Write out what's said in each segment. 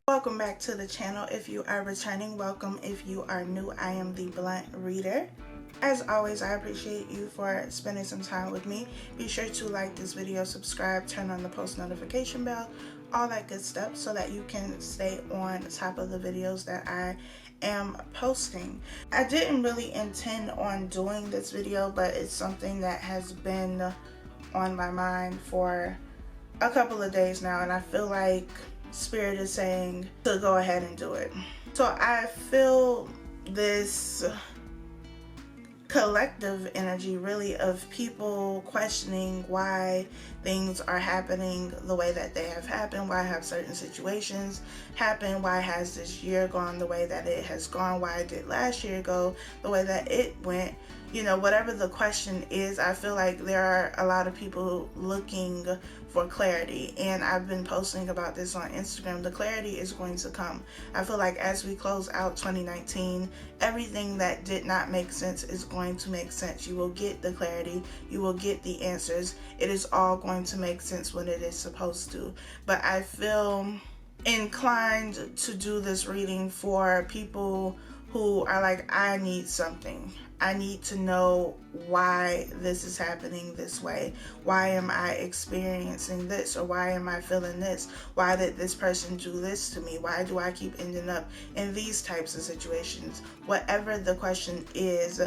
Welcome back to the channel. If you are returning, welcome. If you are new, I am the Blunt Reader. As always, I appreciate you for spending some time with me. Be sure to like this video, subscribe, turn on the post notification bell, all that good stuff so that you can stay on top of the videos that I am posting. I didn't really intend on doing this video, but it's something that has been on my mind for a couple of days now, and I feel like Spirit is saying to go ahead and do it. So I feel this collective energy really of people questioning why things are happening the way that they have happened, why have certain situations happen, why has this year gone the way that it has gone, why did last year go the way that it went. You know, whatever the question is, I feel like there are a lot of people looking for clarity, and I've been posting about this on Instagram. The clarity is going to come. I feel like as we close out 2019, everything that did not make sense is going to make sense. You will get the clarity, you will get the answers. It is all going to make sense when it is supposed to. But I feel inclined to do this reading for people who are like, I need something. I need to know why this is happening this way. Why am I experiencing this? Or why am I feeling this? Why did this person do this to me? Why do I keep ending up in these types of situations? Whatever the question is,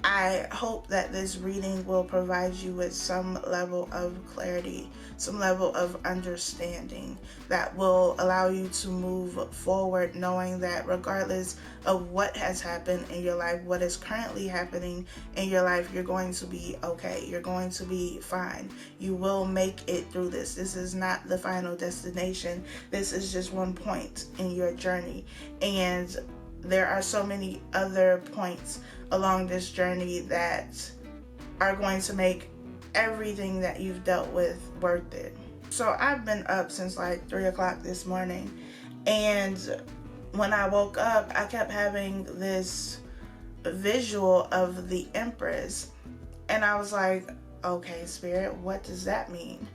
I hope that this reading will provide you with some level of clarity, some level of understanding that will allow you to move forward, knowing that regardless of what has happened in your life, what is currently happening in your life, you're going to be okay. You're going to be fine. You will make it through this. This is not the final destination. This is just one point in your journey. And there are so many other points along this journey that are going to make everything that you've dealt with worth it. So I've been up since like 3 o'clock this morning, and when I woke up, I kept having this visual of the Empress, and I was like, okay, Spirit, what does that mean?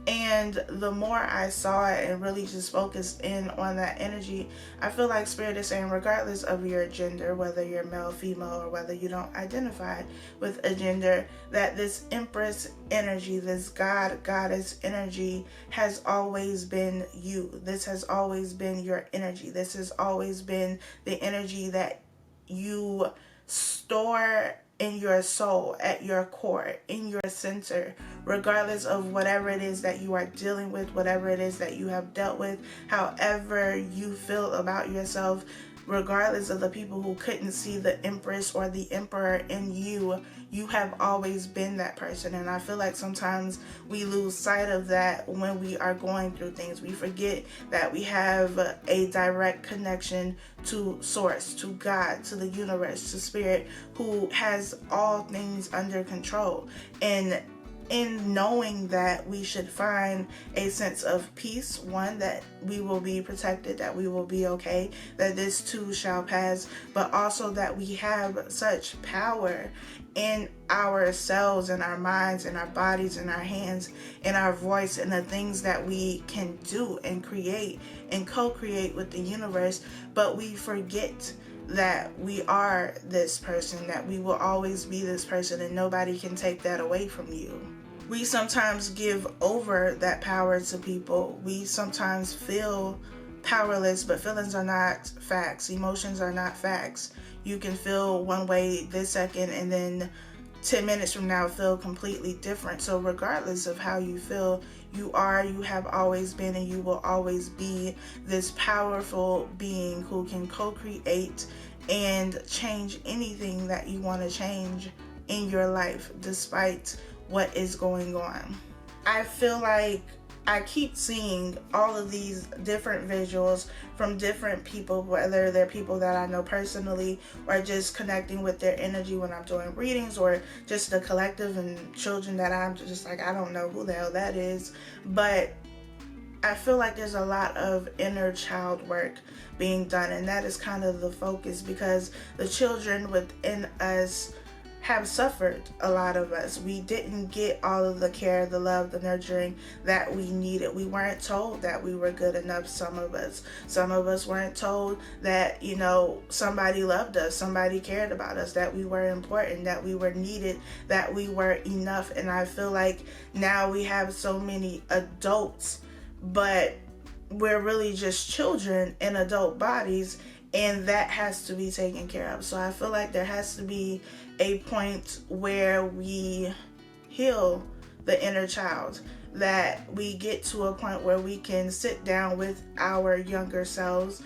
And the more I saw it and really just focused in on that energy, I feel like Spirit is saying, regardless of your gender, whether you're male, female, or whether you don't identify with a gender, that this Empress energy, this goddess energy has always been you. This has always been your energy. This has always been the energy that you store in your soul, at your core, in your center, regardless of whatever it is that you are dealing with, whatever it is that you have dealt with, however you feel about yourself, regardless of the people who couldn't see the Empress or the Emperor in you, you have always been that person. And I feel like sometimes we lose sight of that when we are going through things. We forget that we have a direct connection to Source, to God, to the universe, to Spirit, who has all things under control. And in knowing that, we should find a sense of peace, one, that we will be protected, that we will be okay, that this too shall pass, but also that we have such power in ourselves, in our minds, in our bodies, in our hands, in our voice, and the things that we can do and create and co-create with the universe. But we forget that we are this person, that we will always be this person, and nobody can take that away from you. We sometimes give over that power to people. We sometimes feel powerless, but feelings are not facts. Emotions are not facts. You can feel one way this second and then 10 minutes from now feel completely different. So regardless of how you feel, you have always been, and you will always be this powerful being who can co-create and change anything that you want to change in your life, despite what is going on. I feel like I keep seeing all of these different visuals from different people, whether they're people that I know personally or just connecting with their energy when I'm doing readings, or just the collective and children that I'm just like, I don't know who the hell that is. But I feel like there's a lot of inner child work being done, and that is kind of the focus, because the children within us have suffered. A lot of us, we didn't get all of the care, the love, the nurturing that we needed. We weren't told that we were good enough. Some of us weren't told that, you know, somebody loved us, somebody cared about us, that we were important, that we were needed, that we were enough. And I feel like now we have so many adults, but we're really just children in adult bodies, and that has to be taken care of. So I feel like there has to be a point where we heal the inner child, that we get to a point where we can sit down with our younger selves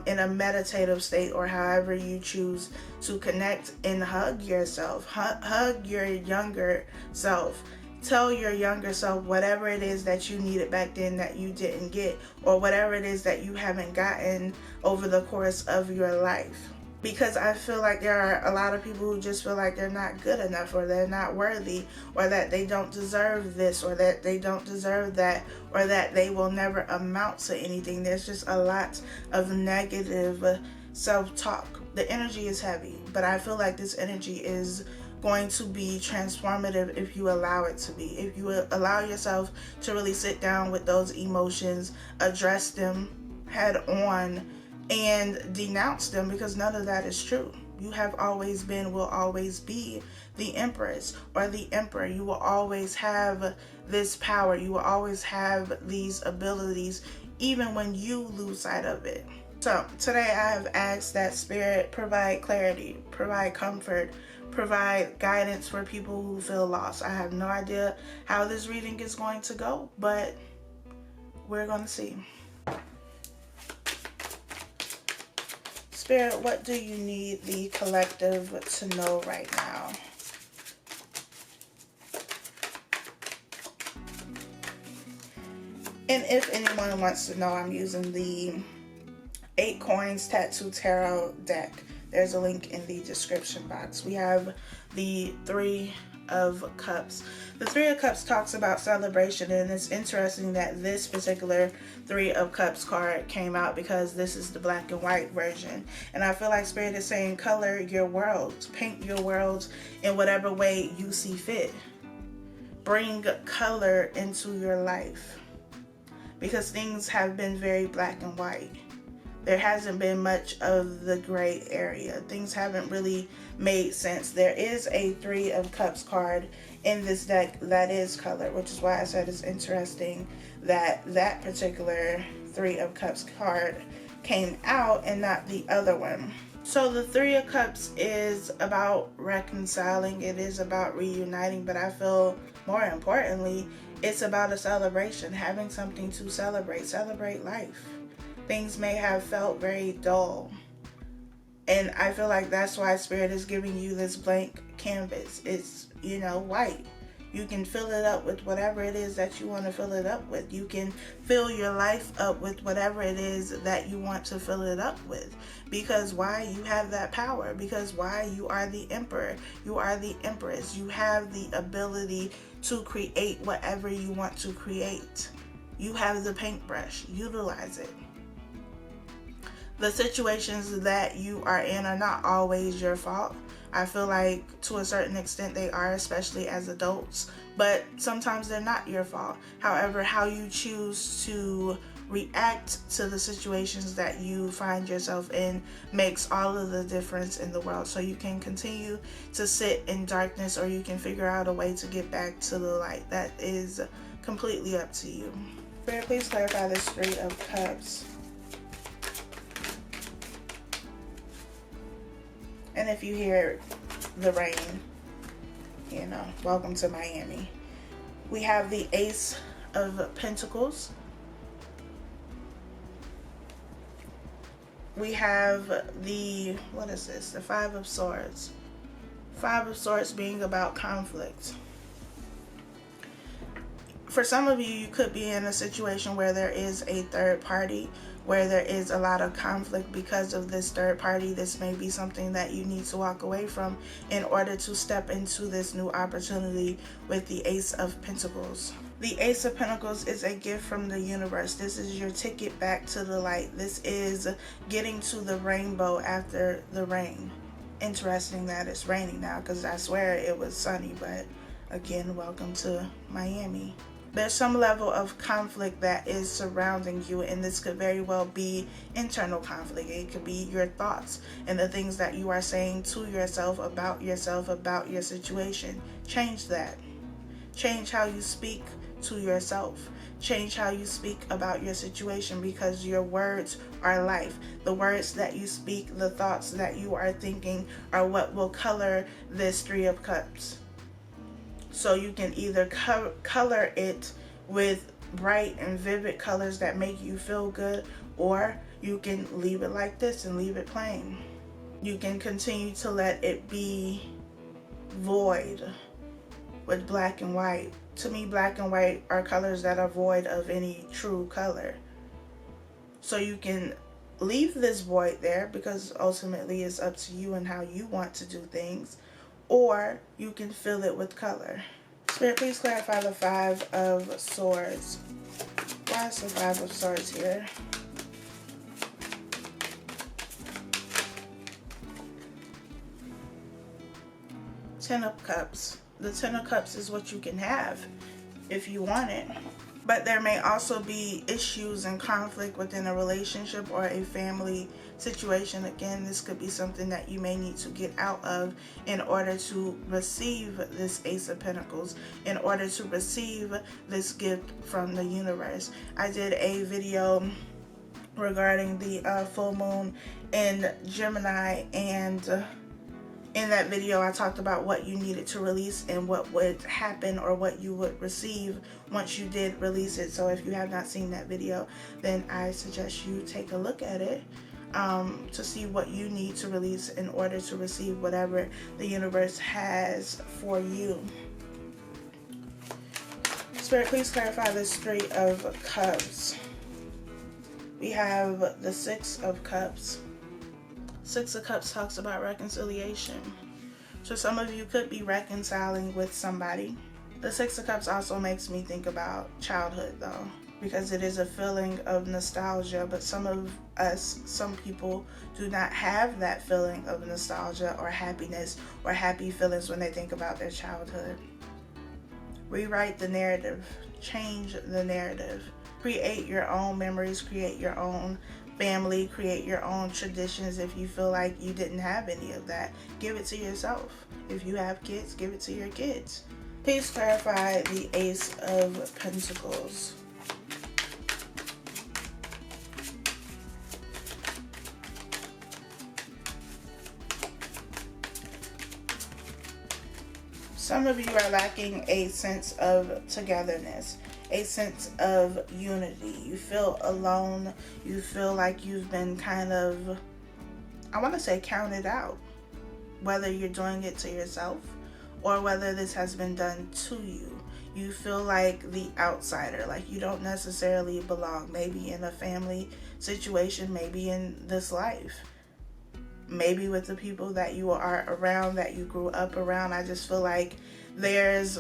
in a meditative state, or however you choose to connect, and hug yourself, hug your younger self. Tell your younger self whatever it is that you needed back then that you didn't get, or whatever it is that you haven't gotten over the course of your life. Because I feel like there are a lot of people who just feel like they're not good enough, or they're not worthy, or that they don't deserve this, or that they don't deserve that, or that they will never amount to anything. There's just a lot of negative self-talk. The energy is heavy, but I feel like this energy is going to be transformative if you allow it to be. If you allow yourself to really sit down with those emotions, address them head on, and denounce them, because none of that is true. You have always been, will always be the Empress or the Emperor. You will always have this power. You will always have these abilities, even when you lose sight of it. So today I have asked that Spirit provide clarity, provide comfort, provide guidance for people who feel lost. I have no idea how this reading is going to go, but we're going to see. Spirit, what do you need the collective to know right now? And if anyone wants to know, I'm using the 8 Coins Tattoo Tarot deck. There's a link in the description box. We have the 3 of Cups. The 3 of Cups talks about celebration, and it's interesting that this particular 3 of Cups card came out because this is the black and white version. And I feel like Spirit is saying color your world, paint your world in whatever way you see fit. Bring color into your life, because things have been very black and white. There hasn't been much of the gray area. Things haven't really made sense. There is a 3 of Cups card in this deck that is color, which is why I said it's interesting that that particular 3 of Cups card came out and not the other one. So the 3 of Cups is about reconciling. It is about reuniting, but I feel more importantly, it's about a celebration, having something to celebrate life. Things may have felt very dull, and I feel like that's why Spirit is giving you this blank canvas. It's, you know, white. You can fill it up with whatever it is that you want to fill it up with. You can fill your life up with whatever it is that you want to fill it up with. Because why? You have that power. Because why? You are the Emperor. You are the Empress. You have the ability to create whatever you want to create. You have the paintbrush. Utilize it. The situations that you are in are not always your fault. I feel like to a certain extent they are, especially as adults, but sometimes they're not your fault. However, how you choose to react to the situations that you find yourself in makes all of the difference in the world. So you can continue to sit in darkness, or you can figure out a way to get back to the light. That is completely up to you. Spirit, please clarify this 3 of Cups. And if you hear the rain, you know, welcome to Miami. We have the Ace of Pentacles. We have the, what is this? The 5 of Swords. 5 of Swords being about conflict. For some of you, you could be in a situation where there is a third party, where there is a lot of conflict because of this third party. This may be something that you need to walk away from in order to step into this new opportunity with the Ace of Pentacles. The Ace of Pentacles is a gift from the universe. This is your ticket back to the light. This is getting to the rainbow after the rain. Interesting that it's raining now, because I swear it was sunny, but again, welcome to Miami. There's some level of conflict that is surrounding you, and this could very well be internal conflict. It could be your thoughts and the things that you are saying to yourself, about your situation. Change that. Change how you speak to yourself. Change how you speak about your situation, because your words are life. The words that you speak, the thoughts that you are thinking, are what will color this Three of Cups. So you can either color it with bright and vivid colors that make you feel good, or you can leave it like this and leave it plain. You can continue to let it be void with black and white. To me, black and white are colors that are void of any true color. So you can leave this void there, because ultimately it's up to you and how you want to do things, or you can fill it with color. Spirit, please clarify the Five of Swords. Why is the Five of Swords here? Ten of Cups. The Ten of Cups is what you can have if you want it. But there may also be issues and conflict within a relationship or a family situation. Again, this could be something that you may need to get out of in order to receive this Ace of Pentacles, in order to receive this gift from the universe. I did a video regarding the full moon in Gemini, and in that video, I talked about what you needed to release and what would happen, or what you would receive once you did release it. So if you have not seen that video, then I suggest you take a look at it to see what you need to release in order to receive whatever the universe has for you. Spirit, please clarify this Three of Cups. We have the Six of Cups. Six of Cups talks about reconciliation. So some of you could be reconciling with somebody. The Six of Cups also makes me think about childhood, though, because it is a feeling of nostalgia, but some people do not have that feeling of nostalgia or happiness or happy feelings when they think about their childhood. Rewrite the narrative. Change the narrative. Create your own memories. Create your own family, create your own traditions. If you feel like you didn't have any of that, give it to yourself. If you have kids, give it to your kids. Please clarify the Ace of Pentacles. Some of you are lacking a sense of togetherness, a sense of unity. You feel alone. You feel like you've been kind of, I want to say, counted out. Whether you're doing it to yourself or whether this has been done to you. You feel like the outsider, like you don't necessarily belong. Maybe in a family situation, maybe in this life. Maybe with the people that you are around, that you grew up around. I just feel like there's,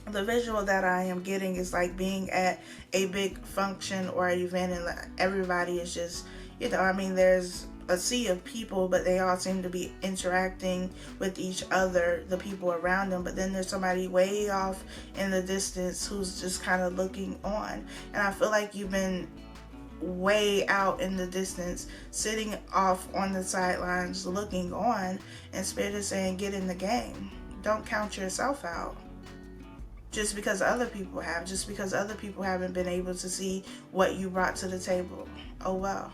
the visual that I am getting is like being at a big function or event, and everybody is just, there's a sea of people, but they all seem to be interacting with each other, the people around them. But then there's somebody way off in the distance who's just kind of looking on. And I feel like you've been way out in the distance, sitting off on the sidelines, looking on, and Spirit is saying, get in the game. Don't count yourself out. Just because other people have, just because other people haven't been able to see what you brought to the table. Oh well.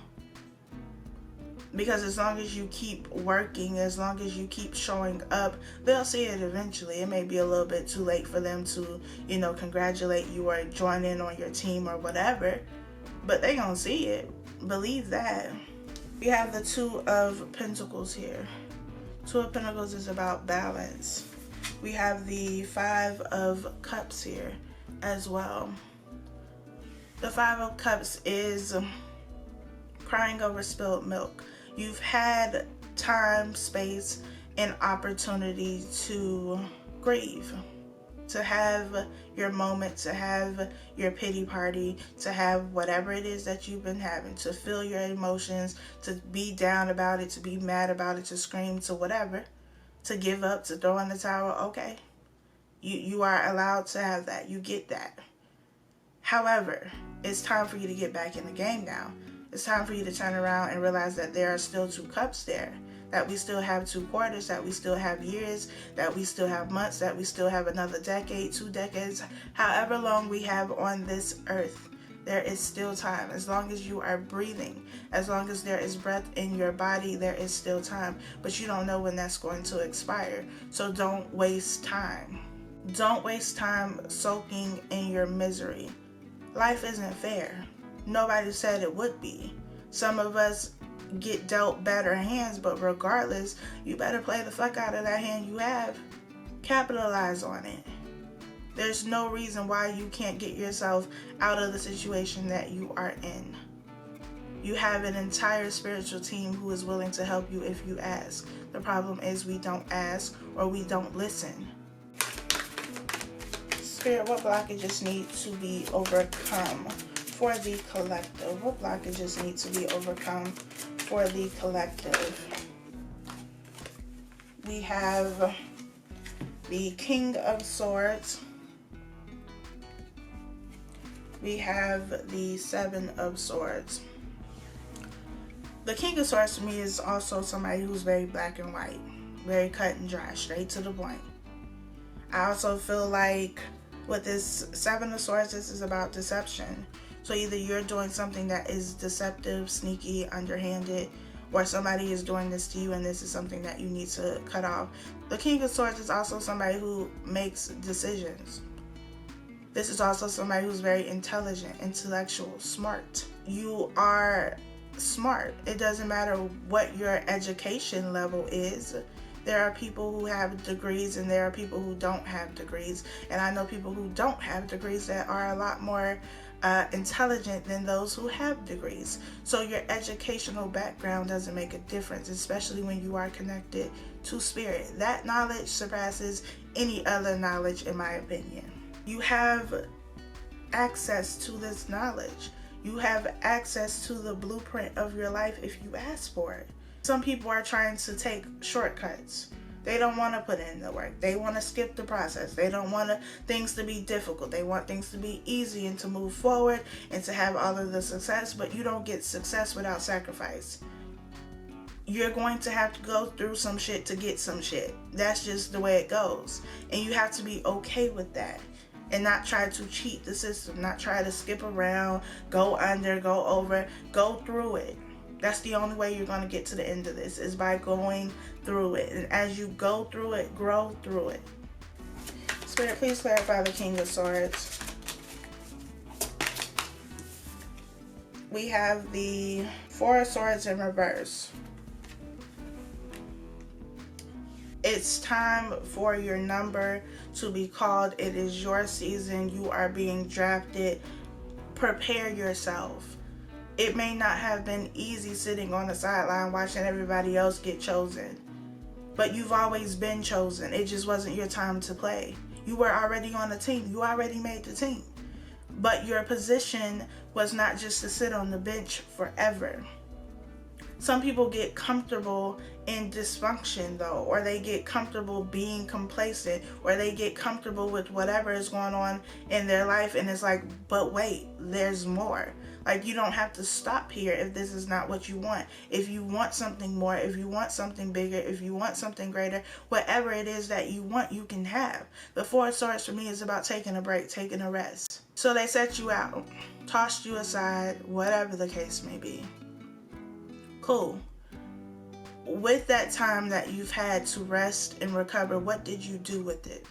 Because as long as you keep working, as long as you keep showing up, they'll see it eventually. It may be a little bit too late for them to, congratulate you or join in on your team or whatever, but they gonna see it. Believe that. We have the Two of Pentacles here. Two of Pentacles is about balance. We have the Five of Cups here as well. The Five of Cups is crying over spilled milk. You've had time, space, and opportunity to grieve. to have your moment, to have your pity party, to have whatever it is that you've been having, to feel your emotions, to be down about it, to be mad about it, to scream, to whatever, to give up, to throw in the towel. Okay, you are allowed to have that. You get that. However, it's time for you to get back in the game now. It's time for you to turn around and realize that there are still 2 cups there, that we still have 2 quarters, that we still have years, that we still have months, that we still have another decade, 2 decades, however long we have on this earth. There is still time. As long as you are breathing, as long as there is breath in your body, there is still time. But you don't know when that's going to expire. So don't waste time. Don't waste time soaking in your misery. Life isn't fair. Nobody said it would be. Some of us get dealt better hands, but regardless, you better play the fuck out of that hand you have. Capitalize on it. There's no reason why you can't get yourself out of the situation that you are in. You have an entire spiritual team who is willing to help you if you ask. The problem is we don't ask or we don't listen. Spirit, what blockages need to be overcome for the collective? What blockages need to be overcome for the collective? We have the King of Swords. We have the 7 of Swords. The King of Swords to me is also somebody who's very black and white, very cut and dry, straight to the point. I also feel like with this 7 of Swords, this is about deception. So either you're doing something that is deceptive, sneaky, underhanded, or somebody is doing this to you and this is something that you need to cut off. The King of Swords is also somebody who makes decisions. This is also somebody who's very intelligent, intellectual, smart. You are smart. It doesn't matter what your education level is. There are people who have degrees and there are people who don't have degrees. And I know people who don't have degrees that are a lot more intelligent than those who have degrees. So your educational background doesn't make a difference, especially when you are connected to spirit. That knowledge surpasses any other knowledge, in my opinion. You have access to this knowledge. You have access to the blueprint of your life if you ask for it. Some people are trying to take shortcuts. They don't want to put in the work. They want to skip the process. They don't want things to be difficult. They want things to be easy and to move forward and to have all of the success, but you don't get success without sacrifice. You're going to have to go through some shit to get some shit. That's just the way it goes. And you have to be okay with that and not try to cheat the system, not try to skip around, go under, go over, go through it. That's the only way you're going to get to the end of this, is by going through it. And as you go through it, grow through it. Spirit, please clarify the King of Swords. We have the 4 of Swords in reverse. It's time for your number to be called. It is your season. You are being drafted. Prepare yourself. It may not have been easy sitting on the sideline watching everybody else get chosen, but you've always been chosen. It just wasn't your time to play. You were already on the team. You already made the team. But your position was not just to sit on the bench forever. Some people get comfortable in dysfunction though, or they get comfortable being complacent, or they get comfortable with whatever is going on in their life, and it's like, but wait, there's more. Like, you don't have to stop here if this is not what you want. If you want something more, if you want something bigger, if you want something greater, whatever it is that you want, you can have. The 4 of Swords for me is about taking a break, taking a rest. So they set you out, tossed you aside, whatever the case may be. Cool. With that time that you've had to rest and recover, what did you do with it?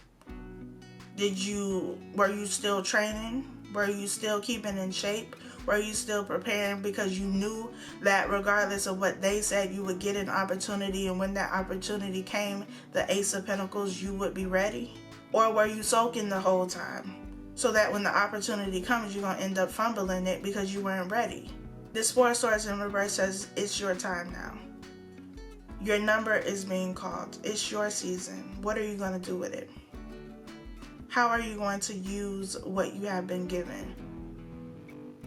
Were you still training? Were you still keeping in shape? Were you still preparing because you knew that regardless of what they said, you would get an opportunity, and when that opportunity came, the Ace of Pentacles, you would be ready? Or were you soaking the whole time so that when the opportunity comes, you're going to end up fumbling it because you weren't ready? This 4 of Swords in reverse says it's your time now. Your number is being called. It's your season. What are you going to do with it? How are you going to use what you have been given?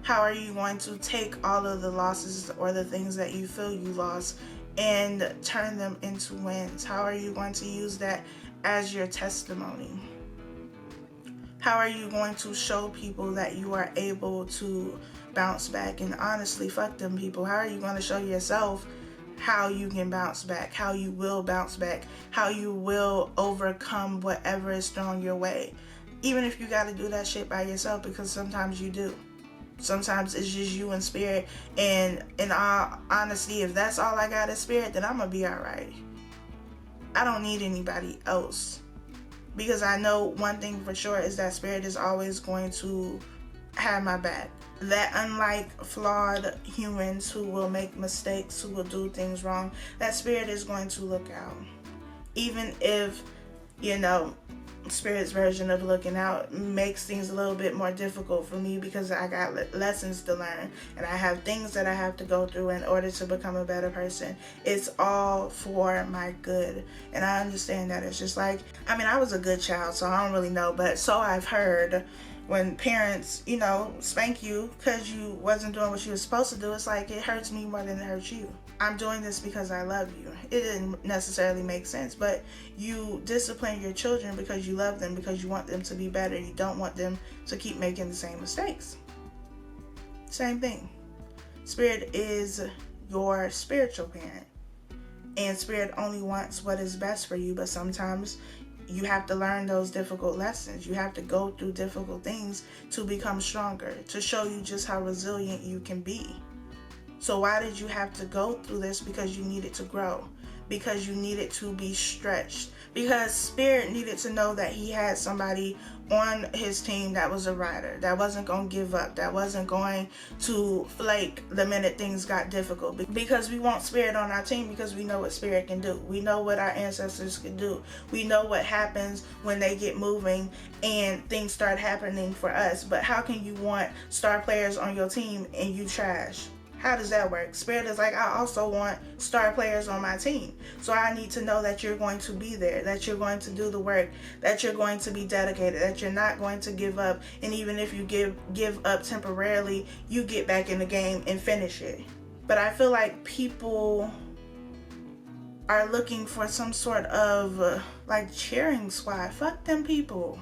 How are you going to take all of the losses or the things that you feel you lost and turn them into wins? How are you going to use that as your testimony? How are you going to show people that you are able to bounce back? And honestly, fuck them people. How are you going to show yourself how you can bounce back, how you will bounce back, how you will overcome whatever is thrown your way? Even if you got to do that shit by yourself, because sometimes you do. Sometimes it's just you and spirit. And in all honesty, if that's all I got is spirit, then I'm going to be alright. I don't need anybody else. Because I know one thing for sure is that spirit is always going to have my back. That unlike flawed humans who will make mistakes, who will do things wrong, that spirit is going to look out. Even if, spirit's version of looking out makes things a little bit more difficult for me, because I got lessons to learn and I have things that I have to go through in order to become a better person. It's all for my good, and I understand that. It's just like, I was a good child, so I don't really know, but so I've heard, when parents, spank you because you wasn't doing what you were supposed to do, it's like, it hurts me more than it hurts you. I'm doing this because I love you. It didn't necessarily make sense, but you discipline your children because you love them, because you want them to be better. You don't want them to keep making the same mistakes. Same thing. Spirit is your spiritual parent, and spirit only wants what is best for you, but sometimes you have to learn those difficult lessons. You have to go through difficult things to become stronger, to show you just how resilient you can be. So why did you have to go through this? Because you needed to grow. Because you needed to be stretched. Because spirit needed to know that he had somebody on his team that was a rider, that wasn't going to give up, that wasn't going to flake the minute things got difficult. Because we want spirit on our team, because we know what spirit can do. We know what our ancestors can do. We know what happens when they get moving and things start happening for us. But how can you want star players on your team and you trash? How does that work? Spirit is like, I also want star players on my team. So I need to know that you're going to be there, that you're going to do the work, that you're going to be dedicated, that you're not going to give up. And even if you give up temporarily, you get back in the game and finish it. But I feel like people are looking for some sort of cheering squad. Fuck them people.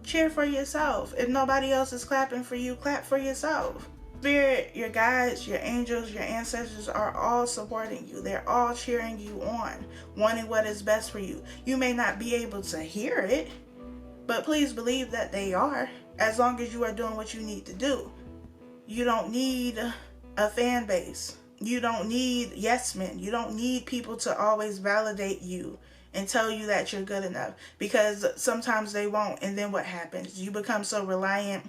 Cheer for yourself. If nobody else is clapping for you, clap for yourself. Spirit, your guides, your angels, your ancestors are all supporting you. They're all cheering you on, wanting what is best for you. You may not be able to hear it, but please believe that they are, as long as you are doing what you need to do. You don't need a fan base. You don't need yes men. You don't need people to always validate you and tell you that you're good enough, because sometimes they won't. And then what happens? You become so reliant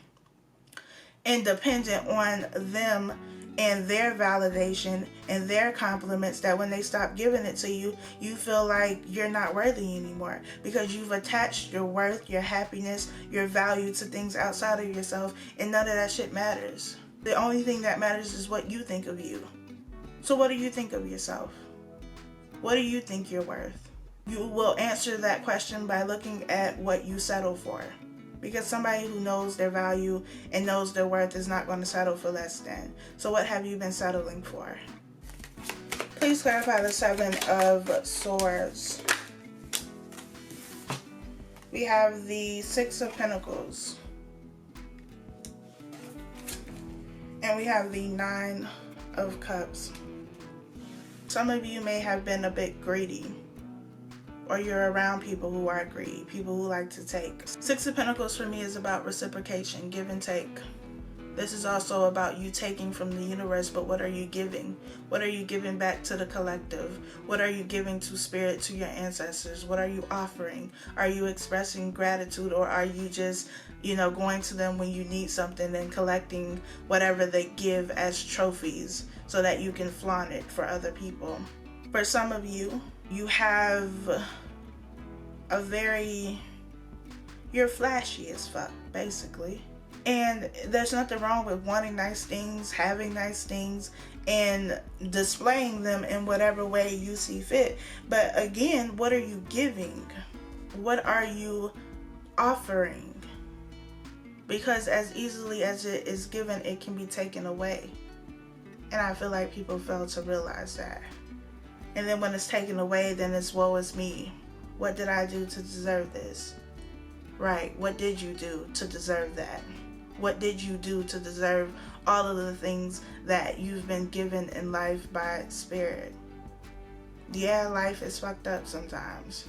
and dependent on them and their validation and their compliments that when they stop giving it to you, you feel like you're not worthy anymore, because you've attached your worth, your happiness, your value to things outside of yourself, and none of that shit matters. The only thing that matters is what you think of you. So what do you think of yourself? What do you think you're worth? You will answer that question by looking at what you settle for. Because somebody who knows their value and knows their worth is not going to settle for less than. So what have you been settling for? Please clarify the Seven of Swords. We have the Six of Pentacles. And we have the Nine of Cups. Some of you may have been a bit greedy, or you're around people who are greedy, people who like to take. Six of Pentacles for me is about reciprocation, give and take. This is also about you taking from the universe, but what are you giving? What are you giving back to the collective? What are you giving to spirit, to your ancestors? What are you offering? Are you expressing gratitude, or are you just, going to them when you need something and collecting whatever they give as trophies so that you can flaunt it for other people? For some of you, you have you're flashy as fuck, basically. And there's nothing wrong with wanting nice things, having nice things, and displaying them in whatever way you see fit. But again, what are you giving? What are you offering. Because as easily as it is given, it can be taken away. And I feel like people fail to realize that. And then when it's taken away, then it's woe is me. What did I do to deserve this? Right, what did you do to deserve that? What did you do to deserve all of the things that you've been given in life by Spirit? Yeah, life is fucked up sometimes.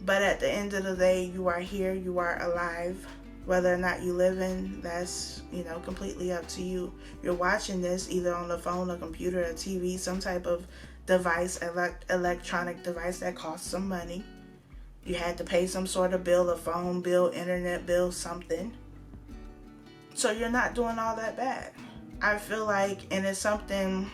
But at the end of the day, you are here, you are alive. Whether or not you live in, that's, completely up to you. You're watching this either on the phone, a computer, a TV, some type of device, electronic device that costs some money. You had to pay some sort of bill, a phone bill, internet bill, something. So you're not doing all that bad. I feel like, and it's something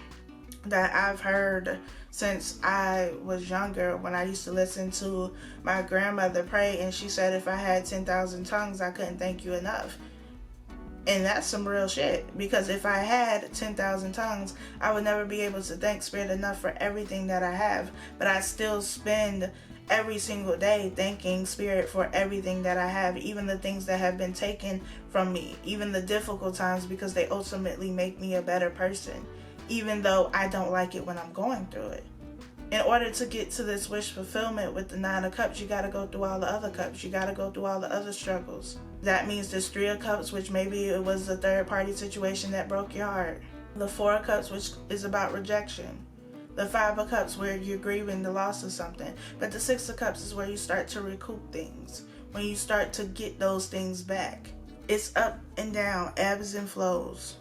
that I've heard since I was younger, when I used to listen to my grandmother pray, and she said if I had 10,000 tongues, I couldn't thank you enough. And that's some real shit, because if I had 10,000 tongues, I would never be able to thank Spirit enough for everything that I have. But I still spend every single day thanking Spirit for everything that I have, even the things that have been taken from me, even the difficult times, because they ultimately make me a better person, even though I don't like it when I'm going through it. In order to get to this wish fulfillment with the 9 of Cups, you got to go through all the other cups. You got to go through all the other struggles. That means there's 3 of Cups, which maybe it was a third party situation that broke your heart. The 4 of Cups, which is about rejection. The 5 of Cups, where you're grieving the loss of something. But the 6 of Cups is where you start to recoup things, when you start to get those things back. It's up and down, ebbs and flows,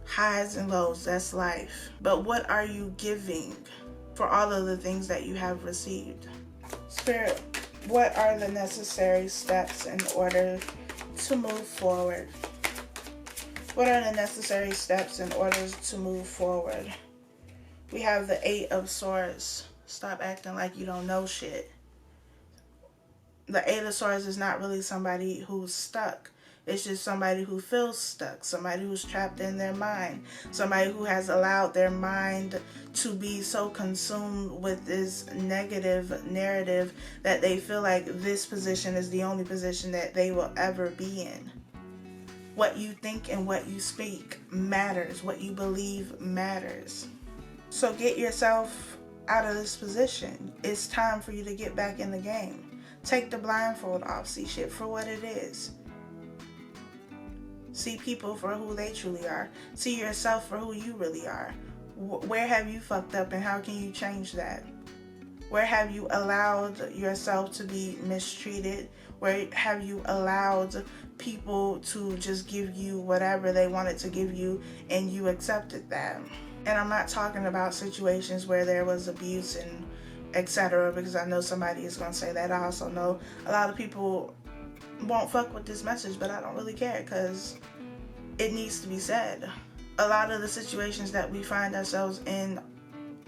highs and lows. That's life. But what are you giving for all of the things that you have received? Spirit, what are the necessary steps in order to move forward? What are the necessary steps in order to move forward? We have the 8 of Swords. Stop acting like you don't know shit. The 8 of Swords is not really somebody who's stuck. It's just somebody who feels stuck, somebody who's trapped in their mind, somebody who has allowed their mind to be so consumed with this negative narrative that they feel like this position is the only position that they will ever be in. What you think and what you speak matters. What you believe matters. So get yourself out of this position. It's time for you to get back in the game. Take the blindfold off. See shit for what it is. See people for who they truly are. See yourself for who you really are. Where have you fucked up and how can you change that? Where have you allowed yourself to be mistreated? Where have you allowed people to just give you whatever they wanted to give you and you accepted that? And I'm not talking about situations where there was abuse and etc., because I know somebody is going to say that. I also know a lot of people won't fuck with this message, but I don't really care because it needs to be said. A lot of the situations that we find ourselves in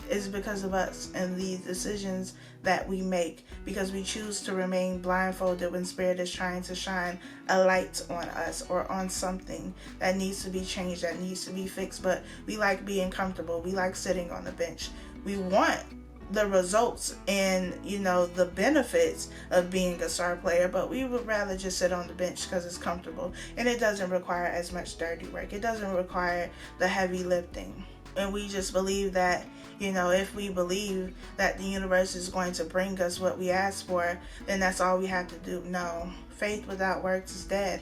is because of us and the decisions that we make, because we choose to remain blindfolded when Spirit is trying to shine a light on us or on something that needs to be changed, that needs to be fixed. But we like being comfortable. We like sitting on the bench. We want the results and the benefits of being a star player, but we would rather just sit on the bench because it's comfortable and it doesn't require as much dirty work. It doesn't require the heavy lifting. And we just believe that, if we believe that the universe is going to bring us what we ask for, then that's all we have to do. No, faith without works is dead.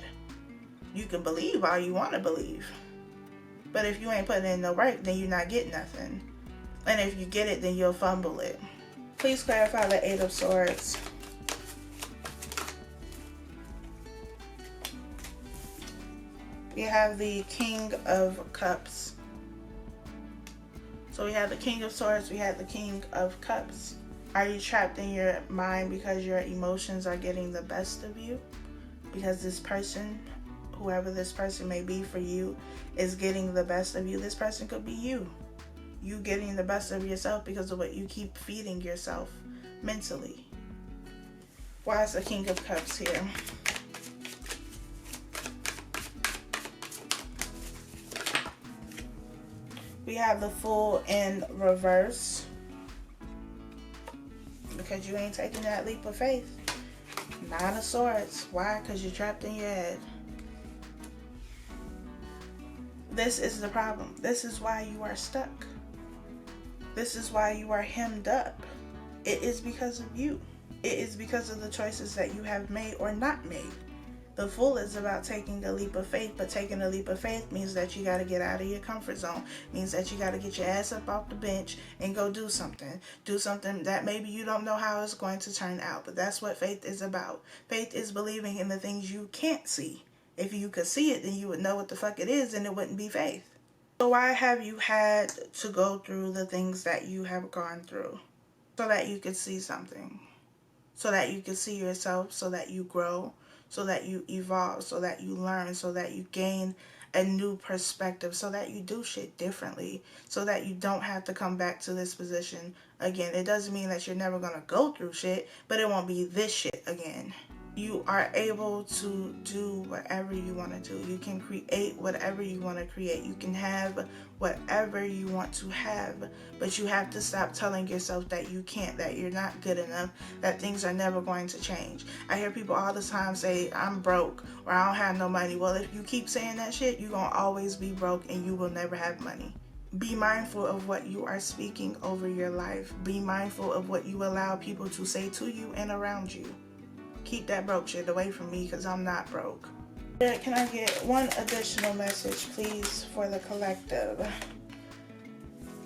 You can believe all you want to believe, but if you ain't putting in the work, then you're not getting nothing. And if you get it, then you'll fumble it. Please clarify the 8 of Swords. We have the King of Cups. So we have the King of Swords, we have the King of Cups. Are you trapped in your mind because your emotions are getting the best of you? Because this person, whoever this person may be for you, is getting the best of you. This person could be you. You getting the best of yourself because of what you keep feeding yourself mentally. Why is the King of Cups here? We have the Fool in reverse, because you ain't taking that leap of faith. Nine of Swords. Why? Because you're trapped in your head. This is the problem. This is why you are stuck. This is why you are hemmed up. It is because of you. It is because of the choices that you have made or not made. The Fool is about taking a leap of faith, but taking a leap of faith means that you got to get out of your comfort zone. Means that you got to get your ass up off the bench and go do something. Do something that maybe you don't know how it's going to turn out, but that's what faith is about. Faith is believing in the things you can't see. If you could see it, then you would know what the fuck it is, and it wouldn't be faith. So why have you had to go through the things that you have gone through? So that you could see something. So that you could see yourself, so that you grow, so that you evolve, so that you learn, so that you gain a new perspective, so that you do shit differently, so that you don't have to come back to this position again. It doesn't mean that you're never going to go through shit, but it won't be this shit again. You are able to do whatever you want to do. You can create whatever you want to create. You can have whatever you want to have. But you have to stop telling yourself that you can't, that you're not good enough, that things are never going to change. I hear people all the time say, I'm broke, or I don't have no money. Well, if you keep saying that shit, you're going to always be broke and you will never have money. Be mindful of what you are speaking over your life. Be mindful of what you allow people to say to you and around you. Keep that broke shit away from me, because I'm not broke. Can I get one additional message, please, for the collective?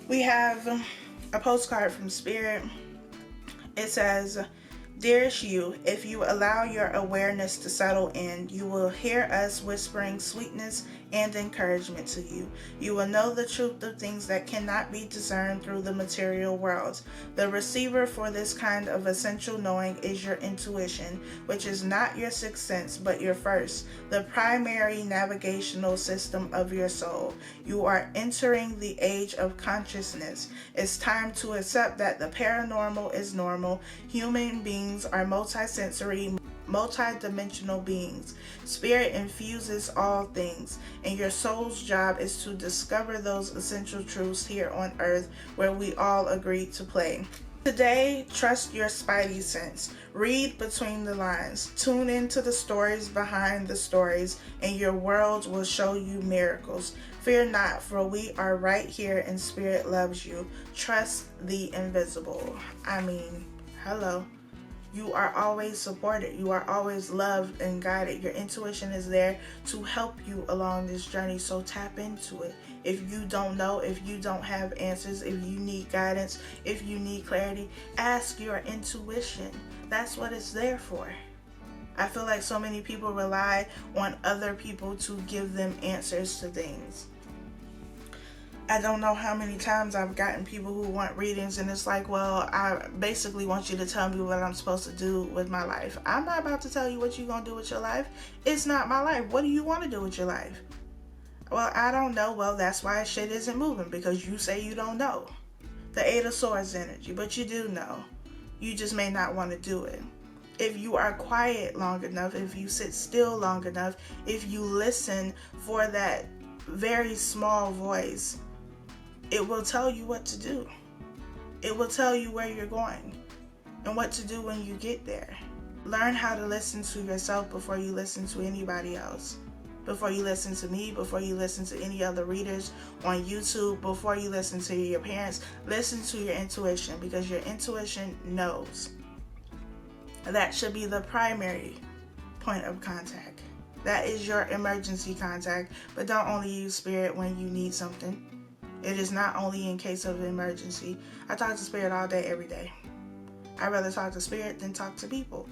We have a postcard from Spirit. It says, Dearest you, if you allow your awareness to settle in, you will hear us whispering sweetness and encouragement to you. You will know the truth of things that cannot be discerned through the material world. The receiver for this kind of essential knowing is your intuition, which is not your sixth sense, but your first, the primary navigational system of your soul. You are entering the age of consciousness. It's time to accept that the paranormal is normal. Human beings are multisensory, multi-dimensional beings. Spirit infuses all things, and your soul's job is to discover those essential truths here on earth where we all agree to play. Today, trust your spidey sense. Read between the lines. Tune into the stories behind the stories, and your world will show you miracles. Fear not, for we are right here and Spirit loves you. Trust the invisible. I mean, hello. You are always supported. You are always loved and guided. Your intuition is there to help you along this journey, so tap into it. If you don't know, if you don't have answers, if you need guidance, if you need clarity, ask your intuition. That's what it's there for. I feel like so many people rely on other people to give them answers to things. I don't know how many times I've gotten people who want readings, and it's like, well, I basically want you to tell me what I'm supposed to do with my life. I'm not about to tell you what you're going to do with your life. It's not my life. What do you want to do with your life? Well, I don't know. Well, that's why shit isn't moving, because you say you don't know. The Eight of Swords energy, but you do know. You just may not want to do it. If you are quiet long enough, if you sit still long enough, if you listen for that very small voice, it will tell you what to do. It will tell you where you're going and what to do when you get there. Learn how to listen to yourself before you listen to anybody else. Before you listen to me, before you listen to any other readers on YouTube, before you listen to your parents, listen to your intuition, because your intuition knows. That should be the primary point of contact. That is your emergency contact, but don't only use Spirit when you need something. It is not only in case of emergency. I talk to Spirit all day, every day. I'd rather talk to Spirit than talk to people,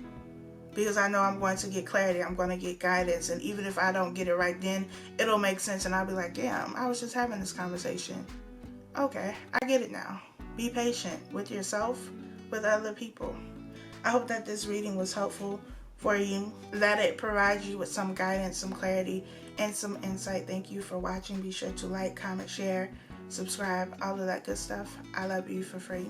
because I know I'm going to get clarity. I'm going to get guidance. And even if I don't get it right then, it'll make sense. And I'll be like, damn, I was just having this conversation. Okay, I get it now. Be patient with yourself, with other people. I hope that this reading was helpful for you, that it provides you with some guidance, some clarity, and some insight. Thank you for watching. Be sure to like, comment, share, subscribe, all of that good stuff. I love you for free.